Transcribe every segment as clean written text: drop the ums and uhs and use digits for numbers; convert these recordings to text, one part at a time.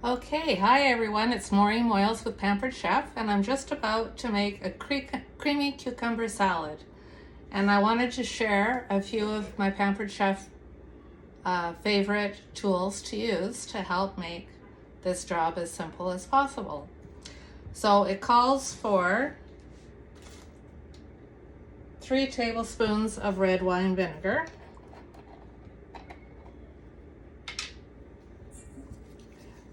Okay, hi everyone, it's Maureen Moyles with Pampered Chef, and I'm just about to make a creamy cucumber salad. And I wanted to share a few of my Pampered Chef favorite tools to use to help make this job as simple as possible. So it calls for 3 tablespoons of red wine vinegar,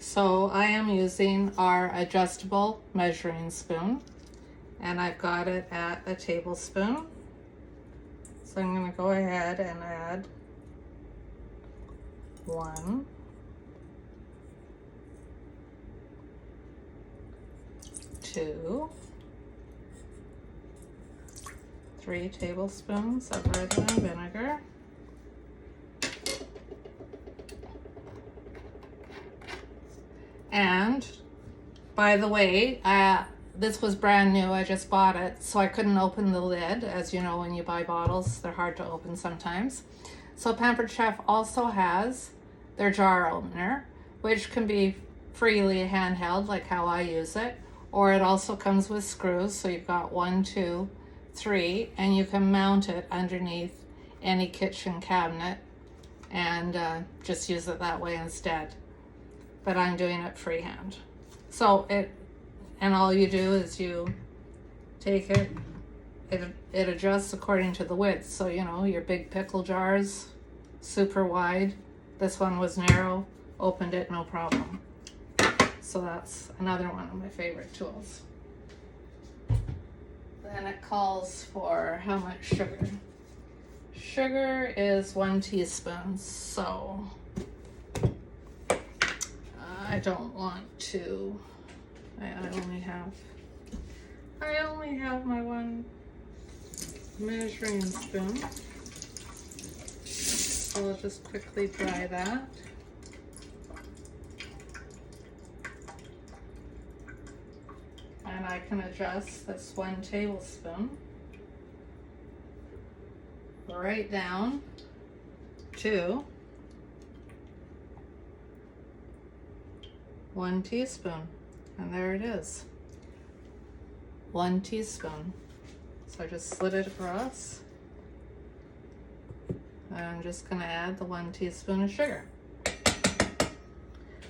so I am using our adjustable measuring spoon, and I've got it at a tablespoon. So I'm going to go ahead and add 1, 2, 3 tablespoons of red wine vinegar, and by the way, this was brand new. I just bought it, so I couldn't open the lid. As you know, when you buy bottles, they're hard to open sometimes. So Pampered Chef also has their jar opener, which can be freely handheld, like how I use it, or it also comes with screws. So you've got 1, 2, 3, and you can mount it underneath any kitchen cabinet and just use it that way instead. But I'm doing it freehand. So and all you do is you take it, it adjusts according to the width. So, you know, your big pickle jars, super wide. This one was narrow, opened it, no problem. So that's another one of my favorite tools. Then it calls for how much sugar. Sugar is 1 teaspoon, so I don't want to, I only have my 1 measuring spoon. So I'll just quickly dry that. And I can adjust this 1 tablespoon right down to 1 teaspoon. And there it is. 1 teaspoon. So I just slid it across. And I'm just going to add the 1 teaspoon of sugar.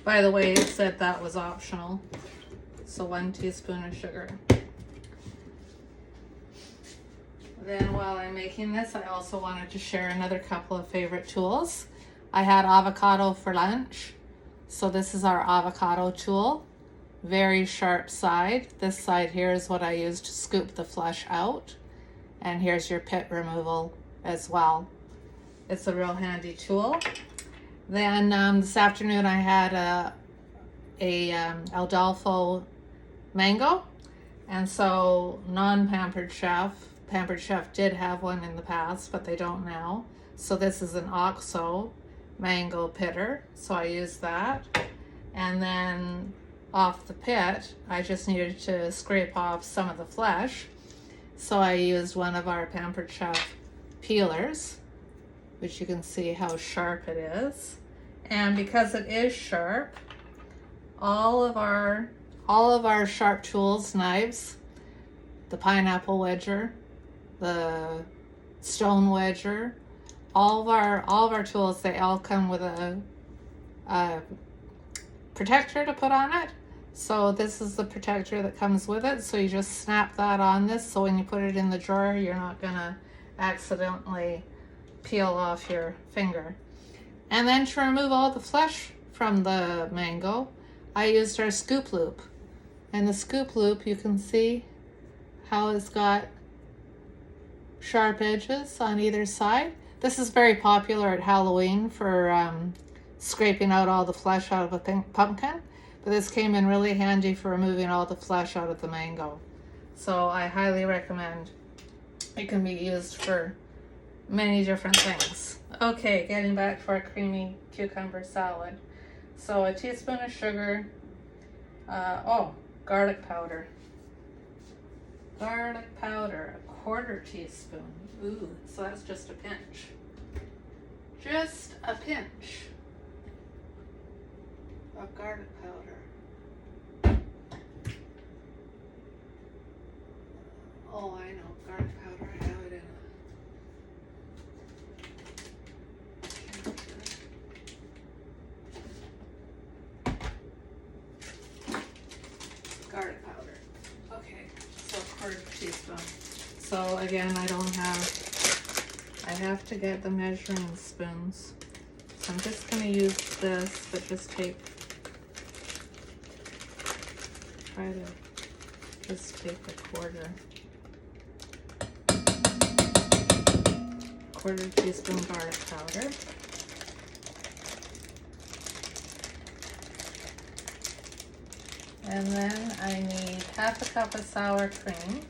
By the way, it said that was optional. So 1 teaspoon of sugar. Then while I'm making this, I also wanted to share another couple of favorite tools. I had avocado for lunch. So this is our avocado tool. Very sharp side. This side here is what I use to scoop the flesh out. And here's your pit removal as well. It's a real handy tool. Then this afternoon I had a Aldolfo mango. And so non-Pampered Chef, Pampered Chef did have one in the past, but they don't now. So this is an OXO mango pitter. So I used that. And then off the pit, I just needed to scrape off some of the flesh. So I used one of our Pampered Chef peelers, which you can see how sharp it is. And because it is sharp, all of our sharp tools, knives, the pineapple wedger, the stone wedger, all of our tools, they all come with a protector to put on it. So this is the protector that comes with it. So you just snap that on this, so when you put it in the drawer, you're not gonna accidentally peel off your finger. And then to remove all the flesh from the mango, I used our scoop loop. And the scoop loop, you can see how it's got sharp edges on either side. This is very popular at Halloween for scraping out all the flesh out of a pumpkin. But this came in really handy for removing all the flesh out of the mango. So I highly recommend. It can be used for many different things. Okay, getting back to our creamy cucumber salad. So a teaspoon of sugar. Garlic powder. Garlic powder, a 1/4 teaspoon. Ooh, so that's just a pinch. Just a pinch of garlic powder. Oh, I know, garlic powder, I have it in a garlic powder. Okay, so a quarter teaspoon. So again, I have to get the measuring spoons. So I'm just gonna use this, but just try to just take a quarter teaspoon garlic powder. And then I need half a cup of sour cream.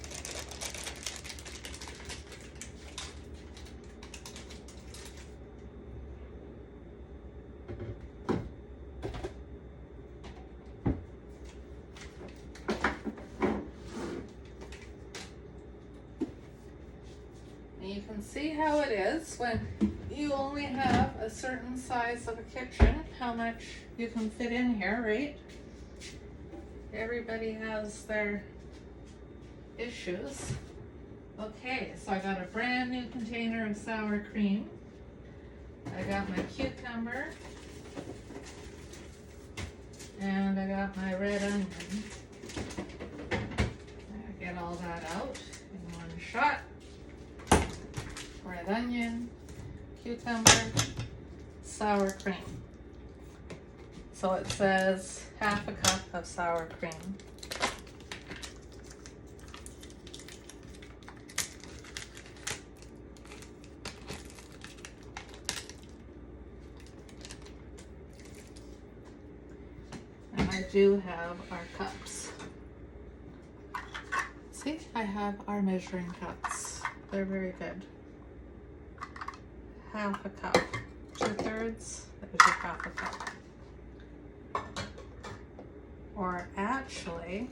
You can see how it is when you only have a certain size of a kitchen, how much you can fit in here, right? Everybody has their issues. Okay, so I got a brand new container of sour cream. I got my cucumber. And I got my red onion. I get all that out in one shot. Red onion, cucumber, sour cream. So it says half a cup of sour cream. And I do have our cups. See, I have our measuring cups. They're very good. Half a cup, 2/3, there's your half a cup. Or actually,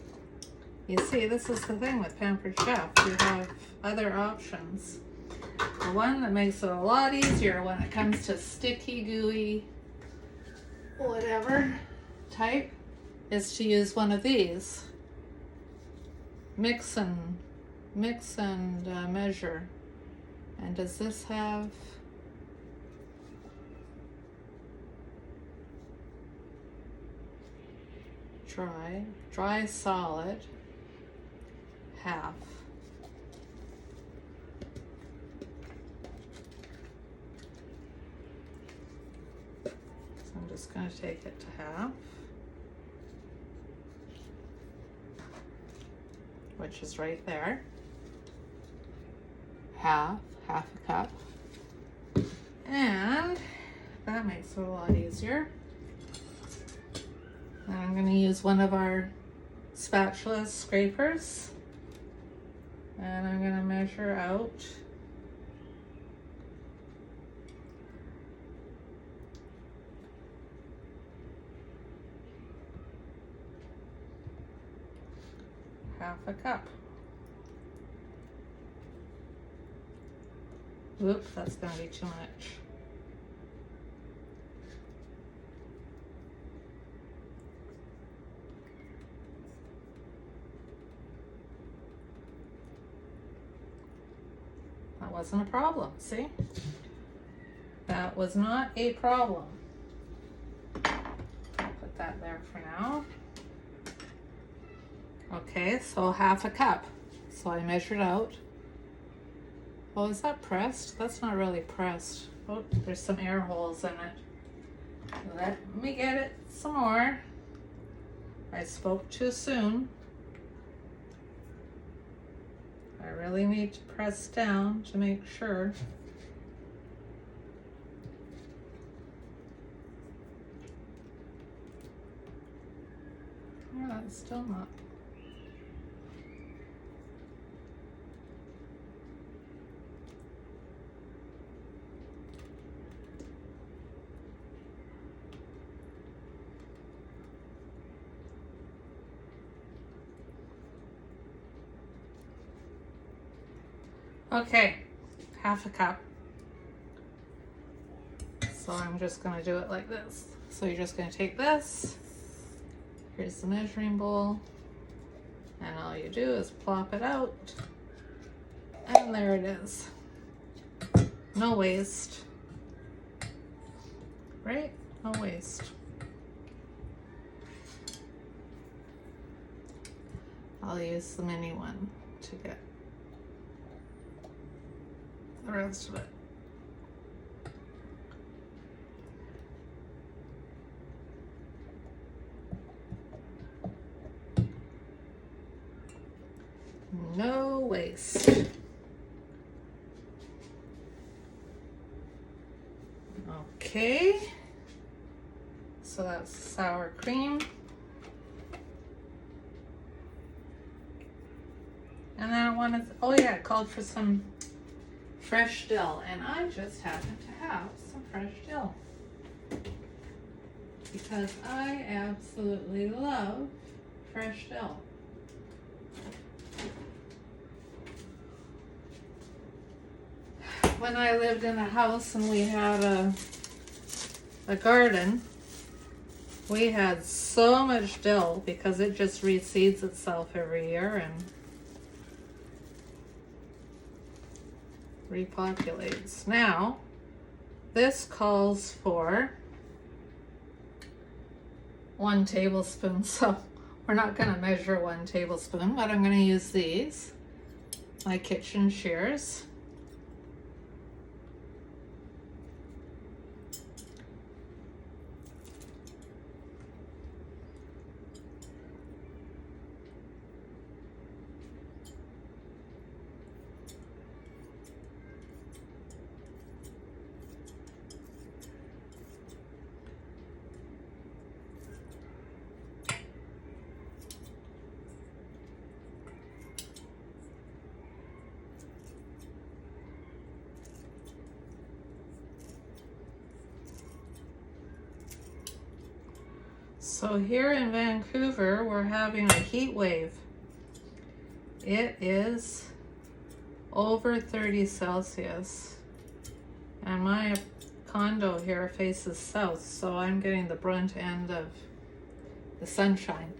you see, this is the thing with Pampered Chef, you have other options. The one that makes it a lot easier when it comes to sticky, gooey, whatever type, is to use one of these. Mix and measure. And does this have dry solid, half. So I'm just going to take it to half, which is right there. Half a cup. And that makes it a lot easier. And I'm going to use one of our spatula scrapers, and I'm going to measure out half a cup. Oops, that's going to be too much. That wasn't a problem, see? That was not a problem. I'll put that there for now. Okay, so half a cup. So I measured out. Oh, is that pressed? That's not really pressed. Oh, there's some air holes in it. Let me get it some more. I spoke too soon. I really need to press down to make sure. Oh, that's still not. Okay, half a cup. So I'm just going to do it like this. So you're just going to take this Here's the measuring bowl. And all you do is plop it out. And there it is. No waste. Right? No waste. I'll use the mini one to get the rest of it. No waste. Okay, so that's sour cream. And then I wanted, oh yeah, it called for some fresh dill, and I just happen to have some fresh dill because I absolutely love fresh dill. When I lived in a house and we had a garden, we had so much dill because it just reseeds itself every year and repopulates. Now, this calls for 1 tablespoon, so we're not going to measure 1 tablespoon, but I'm going to use these, my kitchen shears. So here in Vancouver, we're having a heat wave. It is over 30 Celsius. And my condo here faces south, so I'm getting the brunt end of the sunshine.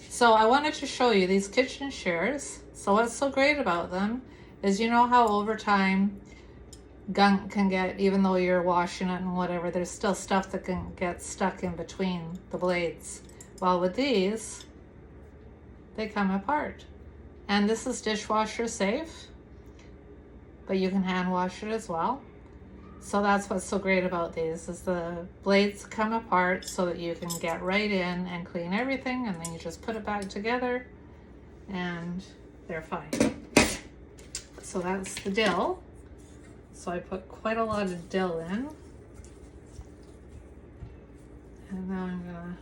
So I wanted to show you these kitchen shears. So what's so great about them is, you know how over time gunk can get, even though you're washing it and whatever, there's still stuff that can get stuck in between the blades. Well, with these, they come apart. And this is dishwasher safe, but you can hand wash it as well. So that's what's so great about these, is the blades come apart so that you can get right in and clean everything, and then you just put it back together and they're fine. So that's the dill. So I put quite a lot of dill in. And now I'm gonna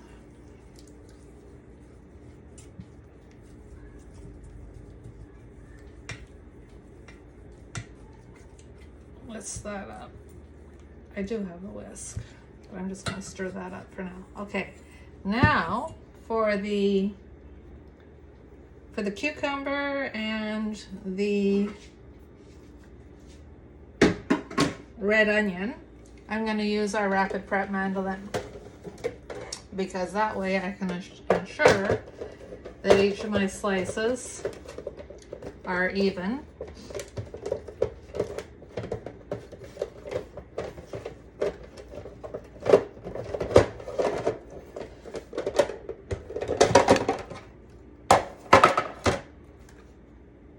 whisk that up. I do have a whisk, but I'm just gonna stir that up for now. Okay, now for the cucumber and the red onion, I'm going to use our Rapid Prep mandolin, because that way I can ensure that each of my slices are even.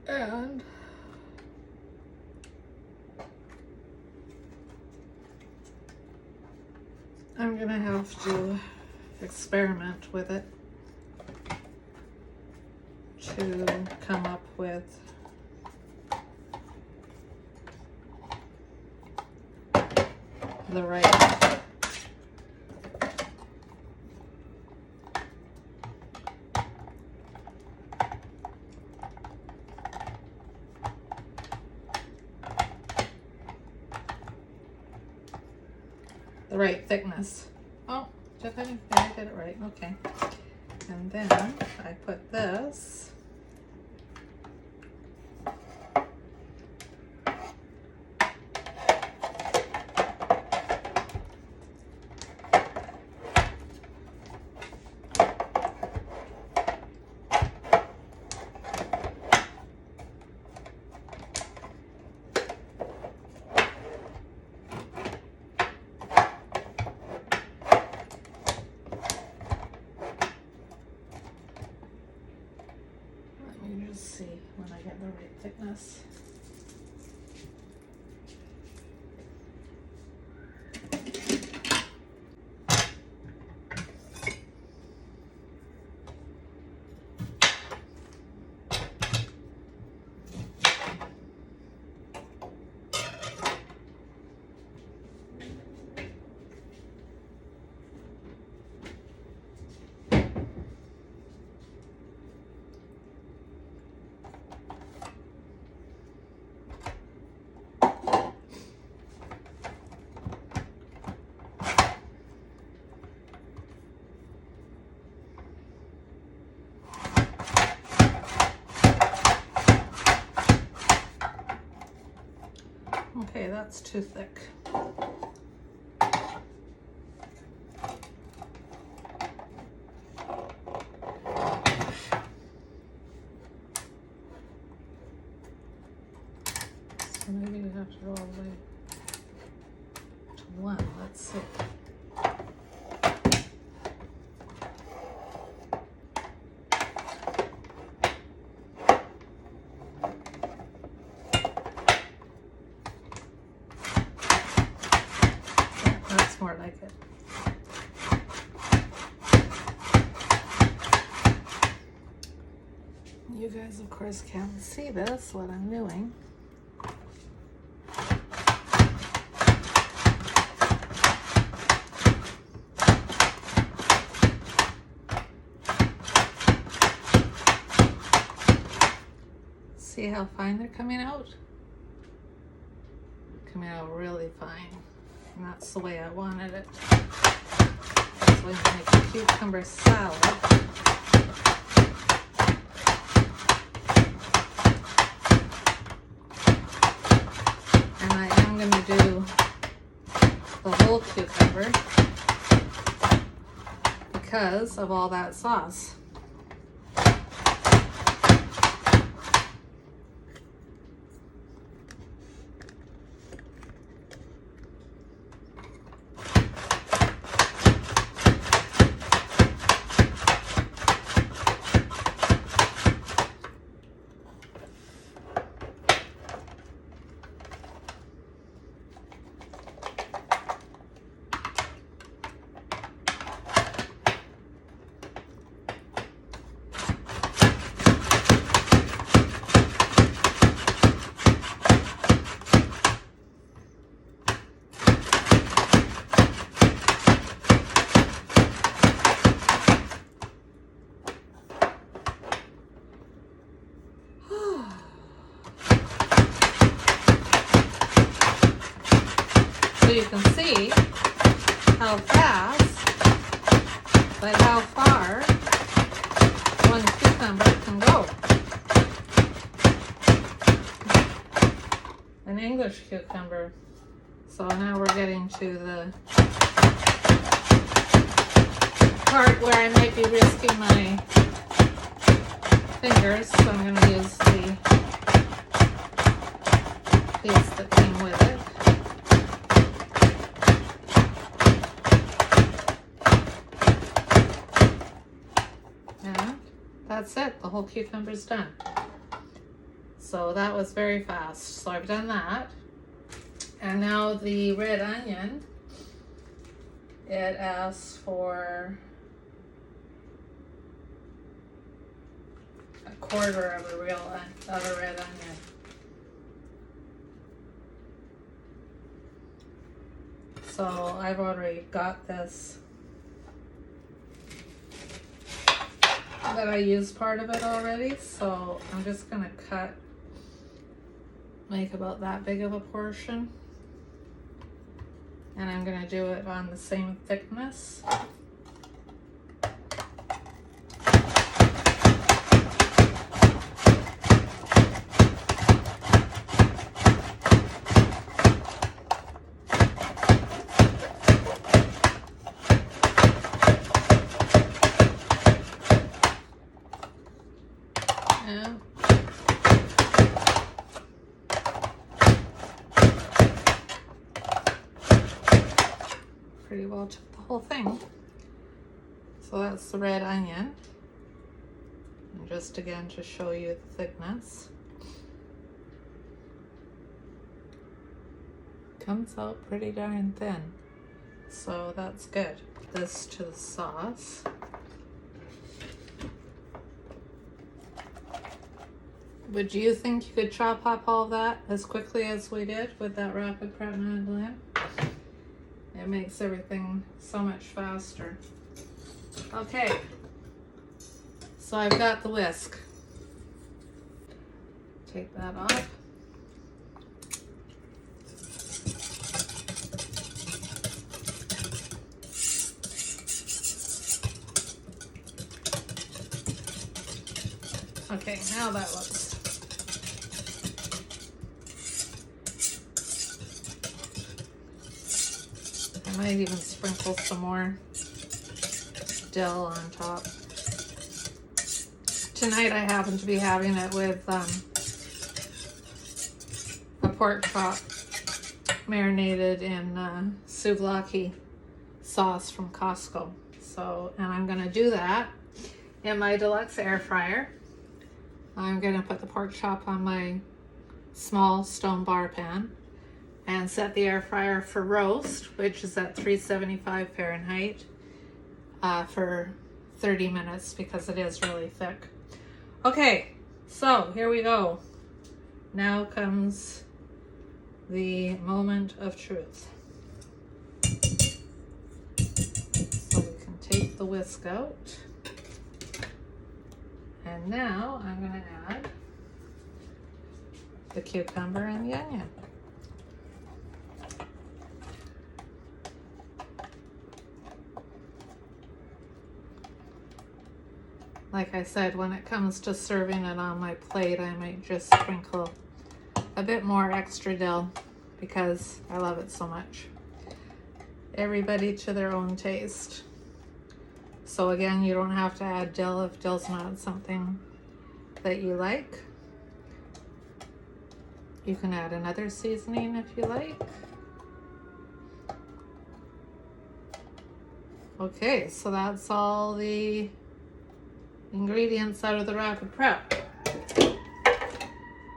And I'm gonna have to experiment with it to come up with the right thickness. Oh, did I get it right? Okay. And then I put this right thickness. Okay, that's too thick. So maybe we have to go all the way to 1. Let's see. That's more like it. You guys, of course, can't see this, what I'm doing. See how fine they're coming out? Coming out really fine. And that's the way I wanted it. So I'm gonna make a cucumber salad. And I am gonna do the whole cucumber because of all that sauce. So you can see how fast, but how far one cucumber can go. An English cucumber. So now we're getting to the part where I might be risking my fingers, so I'm going to use the piece that came with it. And that's it, the whole cucumber's done. So that was very fast. So I've done that. And now the red onion, it asks for a quarter of a red onion. So I've already got this, that I used part of it already, so I'm just gonna make about that big of a portion. And I'm gonna do it on the same thickness. And pretty well took the whole thing. So that's the red onion. And just again to show you the thickness. comes out pretty darn thin. So that's good. This to the sauce. Would you think you could chop up all of that as quickly as we did with that Rapid Prep mandolin? It makes everything so much faster. Okay, so I've got the whisk. Take that off. Okay, now that looks. I might even sprinkle some more dill on top. Tonight I happen to be having it with a pork chop marinated in souvlaki sauce from Costco. So, and I'm gonna do that in my deluxe air fryer. I'm gonna put the pork chop on my small stone bar pan and set the air fryer for roast, which is at 375 Fahrenheit, for 30 minutes because it is really thick. Okay, so here we go. Now comes the moment of truth. So we can take the whisk out. And now I'm going to add the cucumber and the onion. Like I said, when it comes to serving it on my plate, I might just sprinkle a bit more extra dill because I love it so much. Everybody to their own taste. So again, you don't have to add dill if dill's not something that you like. You can add another seasoning if you like. Okay, so that's all the ingredients out of the Rapid Prep.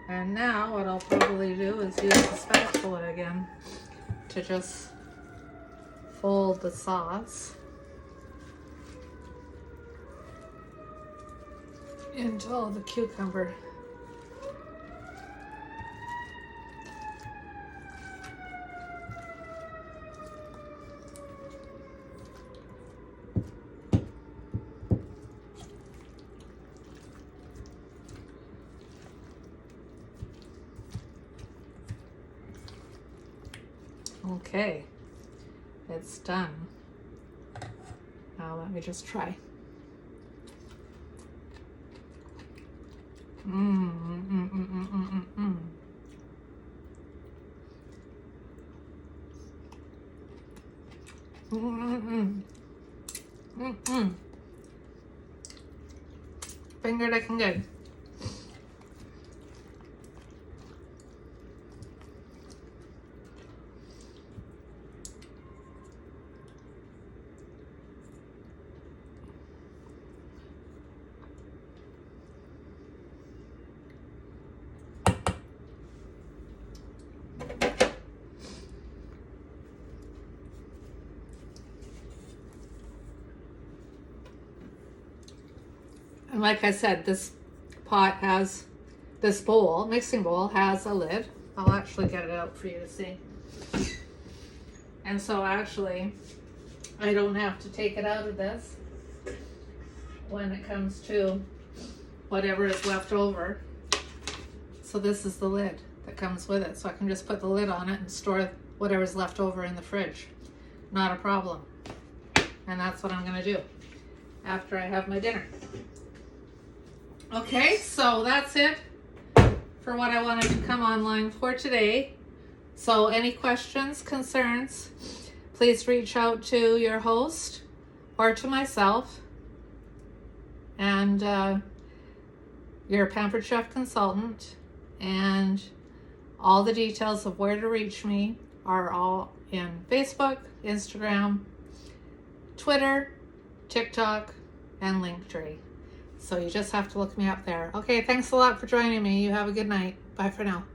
And now what I'll probably do is use the spatula again to just fold the sauce into all the cucumber. Okay, it's done. Now let me just try. Finger licking good. And like I said, this mixing bowl has a lid. I'll actually get it out for you to see. And so actually, I don't have to take it out of this when it comes to whatever is left over. So this is the lid that comes with it. So I can just put the lid on it and store whatever's left over in the fridge. Not a problem. And that's what I'm gonna do after I have my dinner. Okay, so that's it for what I wanted to come online for today. So any questions, concerns, please reach out to your host or to myself. And your Pampered Chef consultant, and all the details of where to reach me are all in Facebook, Instagram, Twitter, TikTok, and Linktree. So you just have to look me up there. Okay, thanks a lot for joining me. You have a good night. Bye for now.